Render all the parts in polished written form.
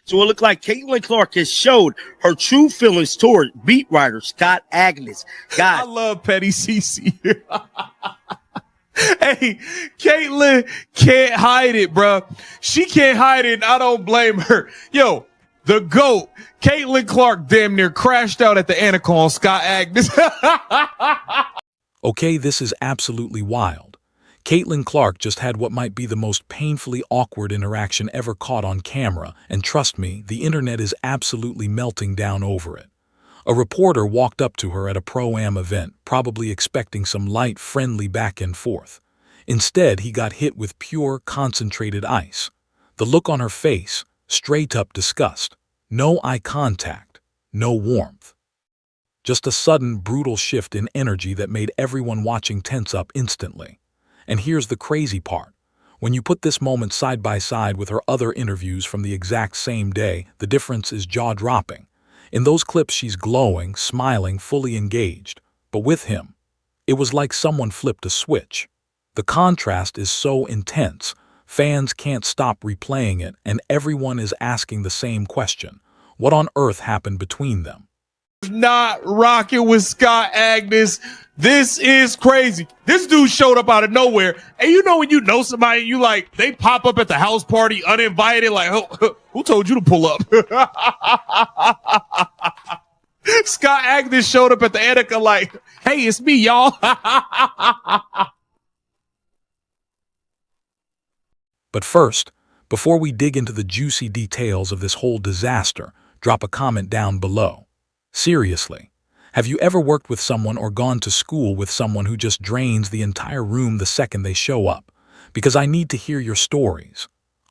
So it looked like Caitlin Clark has showed her true feelings toward beat writer Scott Agnes. I love Petty CC. Hey, Caitlin can't hide it, bro. She can't hide it, and I don't blame her. Yo, the GOAT, Caitlin Clark, damn near crashed out at the Anacon, Scott Agnes. Okay, this is absolutely wild. Caitlin Clark just had what might be the most painfully awkward interaction ever caught on camera, and trust me, the internet is absolutely melting down over it. A reporter walked up to her at a Pro-Am event, probably expecting some light, friendly back and forth. Instead, he got hit with pure, concentrated ice. The look on her face, straight-up disgust. No eye contact, no warmth. Just a sudden, brutal shift in energy that made everyone watching tense up instantly. And here's the crazy part. When you put this moment side by side with her other interviews from the exact same day, the difference is jaw-dropping. In those clips, she's glowing, smiling, fully engaged. But with him, it was like someone flipped a switch. The contrast is so intense, fans can't stop replaying it, and everyone is asking the same question. What on earth happened between them? Not rocking with Scott Agnes. This is crazy. This dude showed up out of nowhere. And you know when you know somebody, you like, they pop up at the house party uninvited, like, who told you to pull up? Scott Agnes showed up at the Annika like, hey, it's me, y'all. But first, before we dig into the juicy details of this whole disaster, drop a comment down below. Seriously, have you ever worked with someone or gone to school with someone who just drains the entire room the second they show up? Because I need to hear your stories.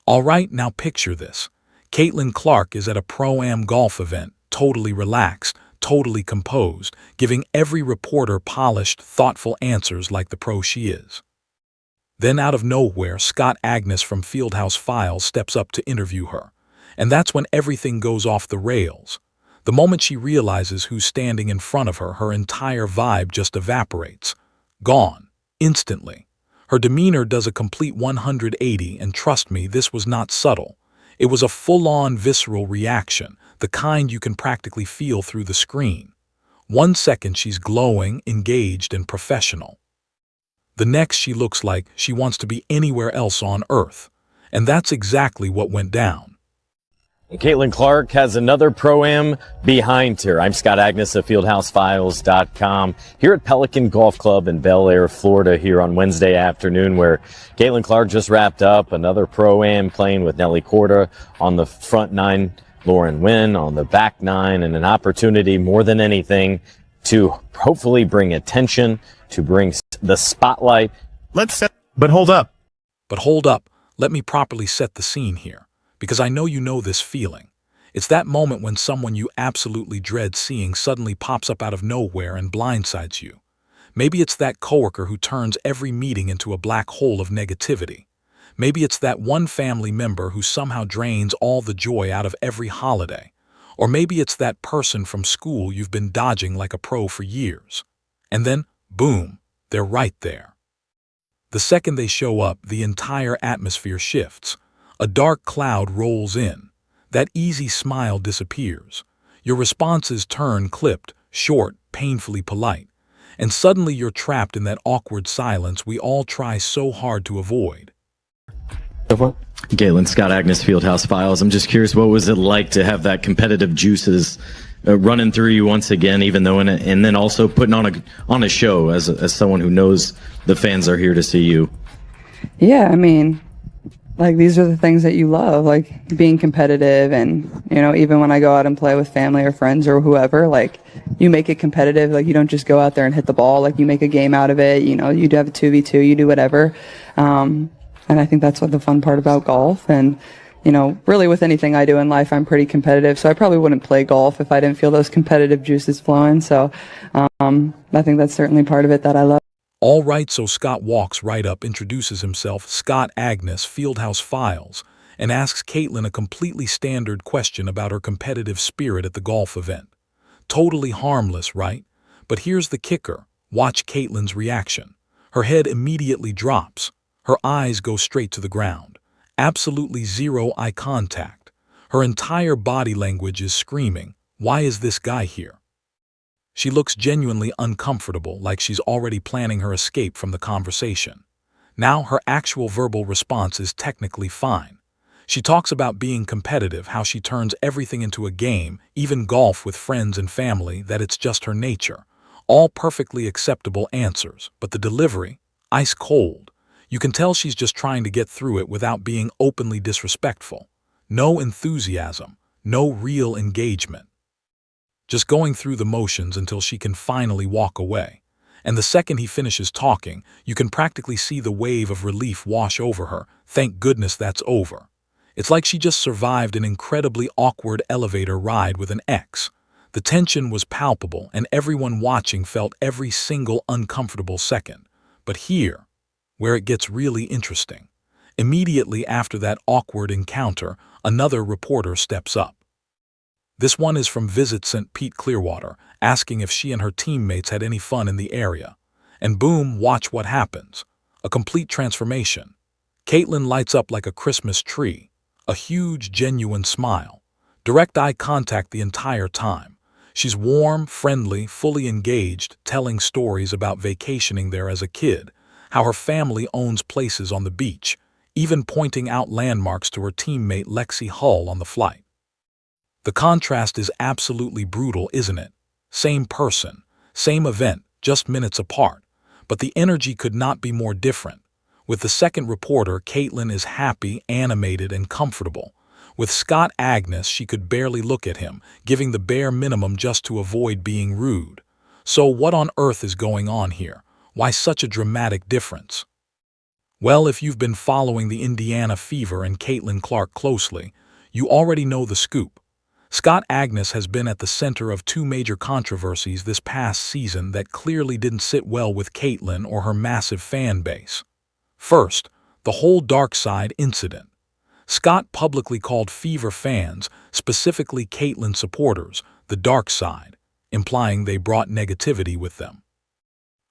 All right, now picture this. Caitlin Clark is at a Pro-Am golf event, totally relaxed, totally composed, giving every reporter polished, thoughtful answers like the pro she is. Then out of nowhere, Scott Agnes from Fieldhouse Files steps up to interview her. And that's when everything goes off the rails. The moment she realizes who's standing in front of her, her entire vibe just evaporates. Gone. Instantly. Her demeanor does a complete 180, and trust me, this was not subtle. It was a full-on visceral reaction, the kind you can practically feel through the screen. 1 second she's glowing, engaged, and professional. The next she looks like she wants to be anywhere else on Earth. And that's exactly what went down. Caitlin Clark has another Pro-Am behind her. I'm Scott Agnes of FieldhouseFiles.com here at Pelican Golf Club in Bel Air, Florida here on Wednesday afternoon, where Caitlin Clark just wrapped up another Pro-Am playing with Nelly Korda on the front nine, Lauren Wynn on the back nine, and an opportunity more than anything to hopefully bring attention, to bring the spotlight. But hold up. But hold up, let me properly set the scene here. Because I know you know this feeling. It's that moment when someone you absolutely dread seeing suddenly pops up out of nowhere and blindsides you. Maybe it's that coworker who turns every meeting into a black hole of negativity. Maybe it's that one family member who somehow drains all the joy out of every holiday. Or maybe it's that person from school you've been dodging like a pro for years. And then, boom, they're right there. The second they show up, the entire atmosphere shifts. A dark cloud rolls in. That easy smile disappears. Your responses turn clipped, short, painfully polite. And suddenly you're trapped in that awkward silence we all try so hard to avoid. Caitlin, Scott Agnes, Fieldhouse Files. I'm just curious, what was it like to have that competitive juices running through you once again, even though and then also putting on a show as someone who knows the fans are here to see you? Yeah, I mean, like, these are the things that you love, like being competitive, and, you know, even when I go out and play with family or friends or whoever, like, you make it competitive. Like, you don't just go out there and hit the ball. Like, you make a game out of it. You know, you do have a 2v2, you do whatever. And I think that's what the fun part about golf. And, you know, really with anything I do in life, I'm pretty competitive. So I probably wouldn't play golf if I didn't feel those competitive juices flowing. So I think that's certainly part of it that I love. All right, so Scott walks right up, introduces himself, Scott Agnes, Fieldhouse Files, and asks Caitlin a completely standard question about her competitive spirit at the golf event. Totally harmless, right? But here's the kicker. Watch Caitlin's reaction. Her head immediately drops. Her eyes go straight to the ground. Absolutely zero eye contact. Her entire body language is screaming, "Why is this guy here?" She looks genuinely uncomfortable, like she's already planning her escape from the conversation. Now her actual verbal response is technically fine. She talks about being competitive, how she turns everything into a game, even golf with friends and family, that it's just her nature. All perfectly acceptable answers, but the delivery, ice cold. You can tell she's just trying to get through it without being openly disrespectful. No enthusiasm, no real engagement. Just going through the motions until she can finally walk away. And the second he finishes talking, you can practically see the wave of relief wash over her. Thank goodness that's over. It's like she just survived an incredibly awkward elevator ride with an ex. The tension was palpable, and everyone watching felt every single uncomfortable second. But here, where it gets really interesting. Immediately after that awkward encounter, another reporter steps up. This one is from Visit St. Pete Clearwater, asking if she and her teammates had any fun in the area. And boom, watch what happens. A complete transformation. Caitlin lights up like a Christmas tree. A huge, genuine smile. Direct eye contact the entire time. She's warm, friendly, fully engaged, telling stories about vacationing there as a kid, how her family owns places on the beach, even pointing out landmarks to her teammate Lexi Hull on the flight. The contrast is absolutely brutal, isn't it? Same person, same event, just minutes apart. But the energy could not be more different. With the second reporter, Caitlin is happy, animated, and comfortable. With Scott Agnes, she could barely look at him, giving the bare minimum just to avoid being rude. So what on earth is going on here? Why such a dramatic difference? Well, if you've been following the Indiana Fever and Caitlin Clark closely, you already know the scoop. Scott Agnes has been at the center of two major controversies this past season that clearly didn't sit well with Caitlin or her massive fan base. First, the whole dark side incident. Scott publicly called Fever fans, specifically Caitlin supporters, the dark side, implying they brought negativity with them.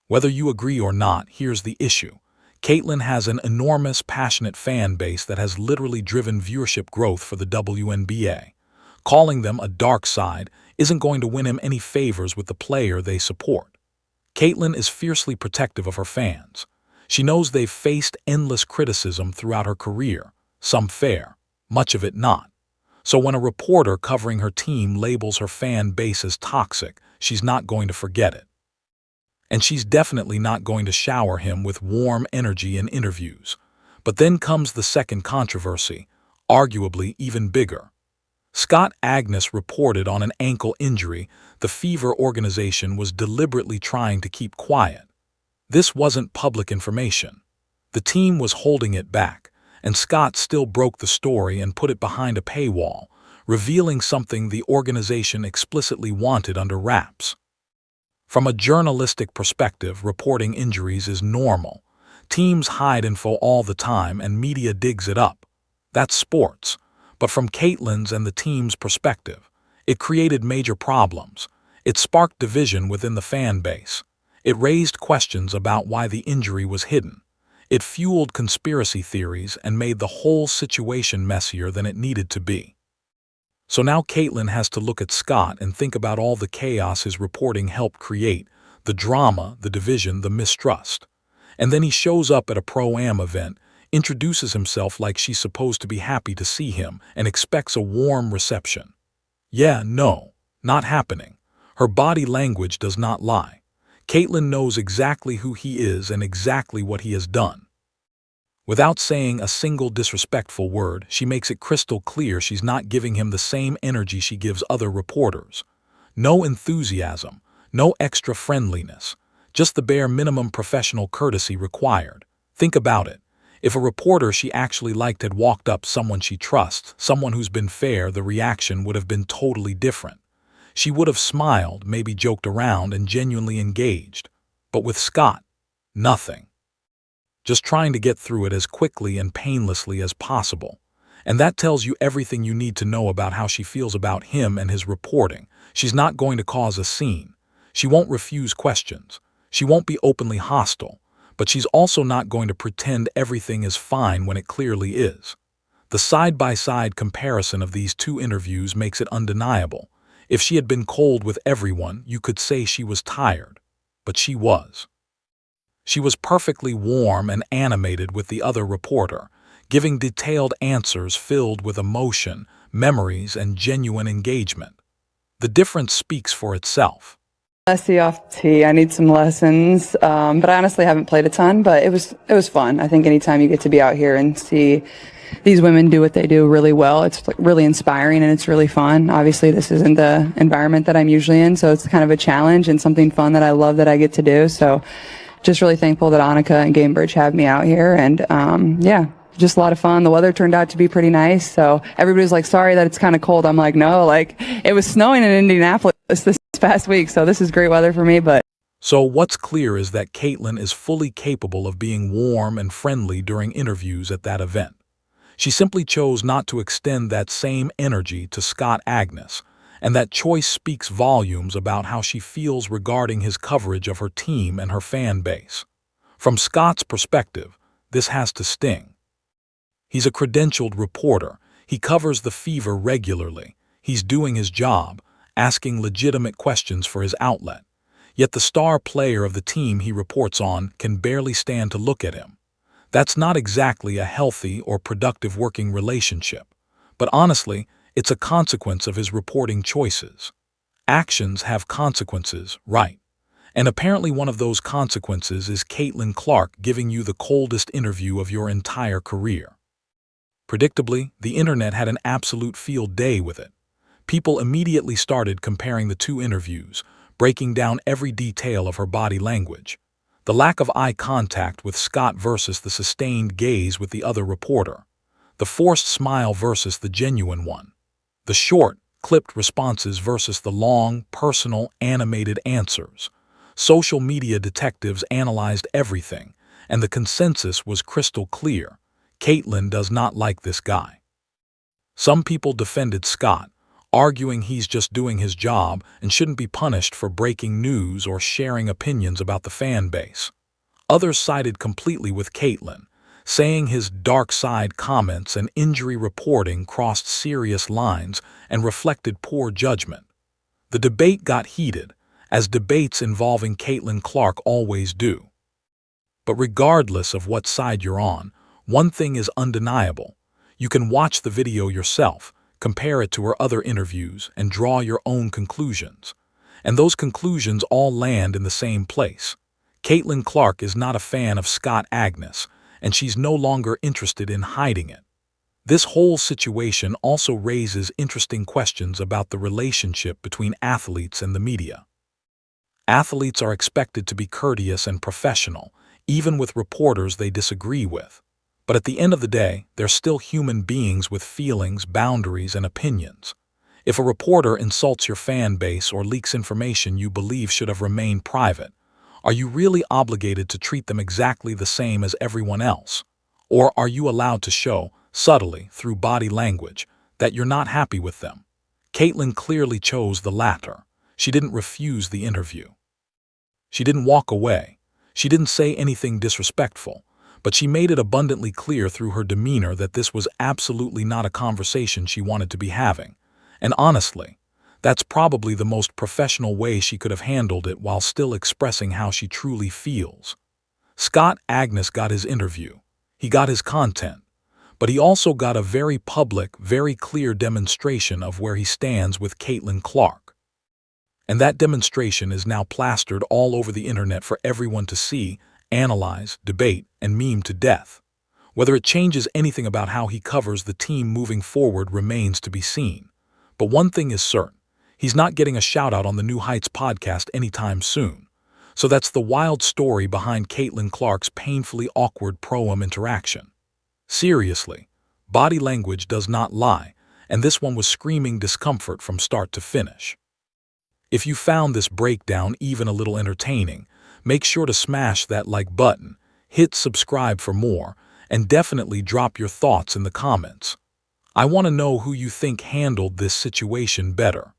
Whether you agree or not, here's the issue. Caitlin has an enormous, passionate fan base that has literally driven viewership growth for the WNBA. Calling them a dark side isn't going to win him any favors with the player they support. Caitlin is fiercely protective of her fans. She knows they've faced endless criticism throughout her career, some fair, much of it not. So when a reporter covering her team labels her fan base as toxic, she's not going to forget it. And she's definitely not going to shower him with warm energy in interviews. But then comes the second controversy, arguably even bigger. Scott Agnes reported on an ankle injury the Fever organization was deliberately trying to keep quiet. This wasn't public information. The team was holding it back, and Scott still broke the story and put it behind a paywall, revealing something the organization explicitly wanted under wraps. From a journalistic perspective, reporting injuries is normal. Teams hide info all the time and media digs it up. That's sports. But from Caitlin's and the team's perspective, it created major problems. It sparked division within the fan base. It raised questions about why the injury was hidden. It fueled conspiracy theories and made the whole situation messier than it needed to be. So now Caitlin has to look at Scott and think about all the chaos his reporting helped create, the drama, the division, the mistrust. And then he shows up at a Pro-Am event, introduces himself like she's supposed to be happy to see him, and expects a warm reception. Yeah, no, not happening. Her body language does not lie. Caitlin knows exactly who he is and exactly what he has done. Without saying a single disrespectful word, she makes it crystal clear she's not giving him the same energy she gives other reporters. No enthusiasm, no extra friendliness, just the bare minimum professional courtesy required. Think about it. If a reporter she actually liked had walked up someone she trusts, someone who's been fair, the reaction would have been totally different. She would have smiled, maybe joked around, and genuinely engaged. But with Scott, nothing. Just trying to get through it as quickly and painlessly as possible. And that tells you everything you need to know about how she feels about him and his reporting. She's not going to cause a scene. She won't refuse questions. She won't be openly hostile. But she's also not going to pretend everything is fine when it clearly is. The side-by-side comparison of these two interviews makes it undeniable. If she had been cold with everyone, you could say she was tired. But she was. She was perfectly warm and animated with the other reporter, giving detailed answers filled with emotion, memories, and genuine engagement. The difference speaks for itself. Messy off tee. I need some lessons, but I honestly haven't played a ton. But it was fun. I think anytime you get to be out here and see these women do what they do really well, it's like really inspiring and it's really fun. Obviously, this isn't the environment that I'm usually in, so it's kind of a challenge and something fun that I love that I get to do. So, just really thankful that Annika and Gamebridge have me out here, and yeah. Just a lot of fun. The weather turned out to be pretty nice. So everybody's like, sorry that it's kind of cold. I'm like, no, like it was snowing in Indianapolis this past week. So this is great weather for me. But So what's clear is that Caitlin is fully capable of being warm and friendly during interviews at that event. She simply chose not to extend that same energy to Scott Agnes, and that choice speaks volumes about how she feels regarding his coverage of her team and her fan base. From Scott's perspective, this has to sting. He's a credentialed reporter. He covers the Fever regularly. He's doing his job, asking legitimate questions for his outlet. Yet the star player of the team he reports on can barely stand to look at him. That's not exactly a healthy or productive working relationship. But honestly, it's a consequence of his reporting choices. Actions have consequences, right? And apparently one of those consequences is Caitlin Clark giving you the coldest interview of your entire career. Predictably, the internet had an absolute field day with it. People immediately started comparing the two interviews, breaking down every detail of her body language. The lack of eye contact with Scott versus the sustained gaze with the other reporter. The forced smile versus the genuine one. The short, clipped responses versus the long, personal, animated answers. Social media detectives analyzed everything, and the consensus was crystal clear. Caitlin does not like this guy. Some people defended Scott, arguing he's just doing his job and shouldn't be punished for breaking news or sharing opinions about the fan base. Others sided completely with Caitlin, saying his dark side comments and injury reporting crossed serious lines and reflected poor judgment. The debate got heated, as debates involving Caitlin Clark always do. But regardless of what side you're on, one thing is undeniable. You can watch the video yourself, compare it to her other interviews, and draw your own conclusions. And those conclusions all land in the same place. Caitlin Clark is not a fan of Scott Agnes, and she's no longer interested in hiding it. This whole situation also raises interesting questions about the relationship between athletes and the media. Athletes are expected to be courteous and professional, even with reporters they disagree with. But at the end of the day, they're still human beings with feelings, boundaries, and opinions. If a reporter insults your fan base or leaks information you believe should have remained private, are you really obligated to treat them exactly the same as everyone else? Or are you allowed to show, subtly, through body language, that you're not happy with them? Caitlin clearly chose the latter. She didn't refuse the interview. She didn't walk away. She didn't say anything disrespectful. But she made it abundantly clear through her demeanor that this was absolutely not a conversation she wanted to be having. And honestly, that's probably the most professional way she could have handled it while still expressing how she truly feels. Scott Agnes got his interview. He got his content. But he also got a very public, very clear demonstration of where he stands with Caitlin Clark. And that demonstration is now plastered all over the internet for everyone to see, analyze, debate, and meme to death. Whether it changes anything about how he covers the team moving forward remains to be seen. But one thing is certain, he's not getting a shout-out on the New Heights podcast anytime soon. So that's the wild story behind Caitlin Clark's painfully awkward pro-am interaction. Seriously, body language does not lie, and this one was screaming discomfort from start to finish. If you found this breakdown even a little entertaining, make sure to smash that like button, hit subscribe for more, and definitely drop your thoughts in the comments. I want to know who you think handled this situation better.